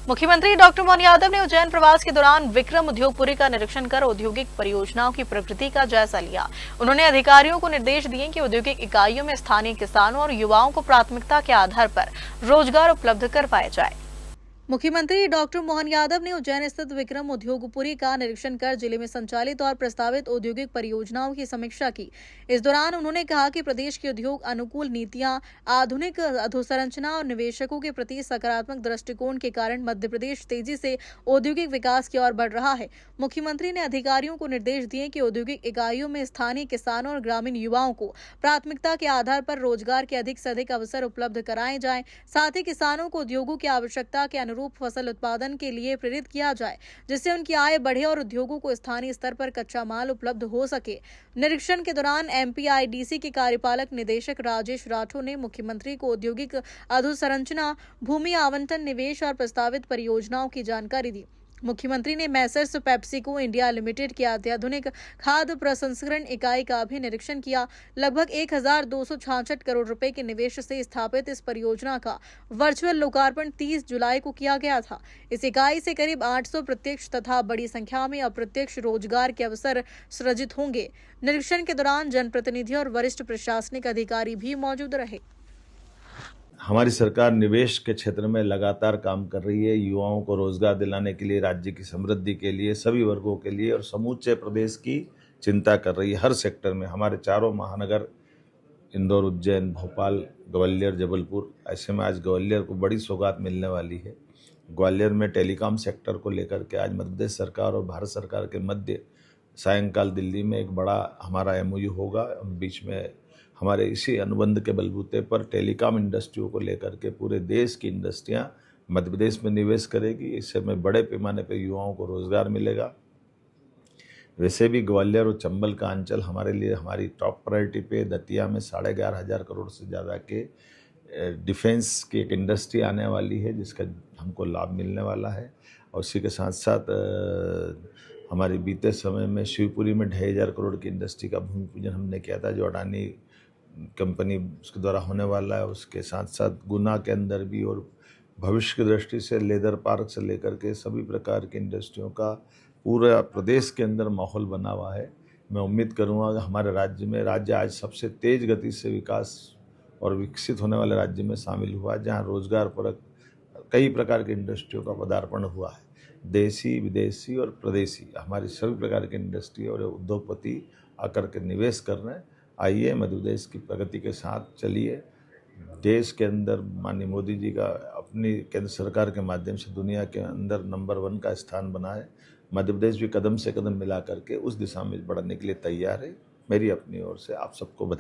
मुख्यमंत्री डॉक्टर मोहन यादव ने उज्जैन प्रवास के दौरान विक्रम उद्योगपुरी का निरीक्षण कर औद्योगिक परियोजनाओं की प्रगति का जायजा लिया। उन्होंने अधिकारियों को निर्देश दिए कि औद्योगिक इकाइयों में स्थानीय किसानों और युवाओं को प्राथमिकता के आधार पर रोजगार उपलब्ध करवाया जाए। मुख्यमंत्री डॉक्टर मोहन यादव ने उज्जैन स्थित विक्रम उद्योगपुरी का निरीक्षण कर जिले में संचालित और प्रस्तावित औद्योगिक परियोजनाओं की समीक्षा की। इस दौरान उन्होंने कहा कि प्रदेश की उद्योग अनुकूल नीतियां, आधुनिक अधोसंरचना और निवेशकों के प्रति सकारात्मक दृष्टिकोण के कारण मध्य प्रदेश तेजी से औद्योगिक विकास की ओर बढ़ रहा है। मुख्यमंत्री ने अधिकारियों को निर्देश दिए कि औद्योगिक इकाइयों में स्थानीय किसानों और ग्रामीण युवाओं को प्राथमिकता के आधार पर रोजगार के अधिक से अधिक अवसर उपलब्ध कराए जाएं। साथ ही किसानों को उद्योगों की आवश्यकता के अनुरूप फसल उत्पादन के लिए प्रेरित किया जाए, जिससे उनकी आय बढ़े और उद्योगों को स्थानीय स्तर पर कच्चा माल उपलब्ध हो सके। निरीक्षण के दौरान एमपीआईडीसी के कार्यपालक निदेशक राजेश राठौर ने मुख्यमंत्री को औद्योगिक अधोसंरचना, भूमि आवंटन, निवेश और प्रस्तावित परियोजनाओं की जानकारी दी। मुख्यमंत्री ने मैसर्स पेप्सिको इंडिया लिमिटेड की अत्याधुनिक खाद्य प्रसंस्करण इकाई का भी निरीक्षण किया। लगभग 1266 करोड़ रुपए के निवेश से स्थापित इस परियोजना का वर्चुअल लोकार्पण 30 जुलाई को किया गया था। इस इकाई से करीब 800 प्रत्यक्ष तथा बड़ी संख्या में अप्रत्यक्ष रोजगार के अवसर सृजित होंगे। निरीक्षण के दौरान जनप्रतिनिधि और वरिष्ठ प्रशासनिक अधिकारी भी मौजूद रहे। हमारी सरकार निवेश के क्षेत्र में लगातार काम कर रही है। युवाओं को रोजगार दिलाने के लिए, राज्य की समृद्धि के लिए, सभी वर्गों के लिए और समूचे प्रदेश की चिंता कर रही है। हर सेक्टर में हमारे चारों महानगर इंदौर, उज्जैन, भोपाल, ग्वालियर, जबलपुर, ऐसे में आज ग्वालियर को बड़ी सौगात मिलने वाली है। ग्वालियर में टेलीकॉम सेक्टर को लेकर के आज मध्य प्रदेश सरकार और भारत सरकार के मध्य सायंकाल दिल्ली में एक बड़ा हमारा एमओयू होगा। बीच में हमारे इसी अनुबंध के बलबूते पर टेलीकॉम इंडस्ट्रियों को लेकर के पूरे देश की इंडस्ट्रियां मध्य प्रदेश में निवेश करेगी। इससे में बड़े पैमाने पर युवाओं को रोजगार मिलेगा। वैसे भी ग्वालियर और चंबल का अंचल हमारे लिए हमारी टॉप प्रायोरिटी पे दतिया में 11,500 करोड़ से ज़्यादा के डिफेंस की एक इंडस्ट्री आने वाली है, जिसका हमको लाभ मिलने वाला है। और उसी के साथ साथ हमारे बीते समय में शिवपुरी में 2,500 करोड़ की इंडस्ट्री का भूमि पूजन हमने किया था, जो अडानी कंपनी उसके द्वारा होने वाला है। उसके साथ साथ गुना के अंदर भी और भविष्य की दृष्टि से लेदर पार्क से लेकर के सभी प्रकार की इंडस्ट्रियों का पूरा प्रदेश के अंदर माहौल बना हुआ है। मैं उम्मीद करूंगा कि हमारे राज्य आज सबसे तेज गति से विकास और विकसित होने वाले राज्य में शामिल हुआ, जहां रोजगार परक कई प्रकार की इंडस्ट्रियों का पदार्पण हुआ है। देसी, विदेशी और प्रदेशी हमारी सभी प्रकार की इंडस्ट्री और उद्योगपति आकर के निवेश कर रहे हैं। आइए मध्य प्रदेश की प्रगति के साथ चलिए। देश के अंदर माननीय मोदी जी का अपनी केंद्र सरकार के माध्यम से दुनिया के अंदर नंबर 1 का स्थान बना है। मध्य प्रदेश भी कदम से कदम मिला करके उस दिशा में बढ़ने के लिए तैयार है। मेरी अपनी ओर से आप सबको बधाई।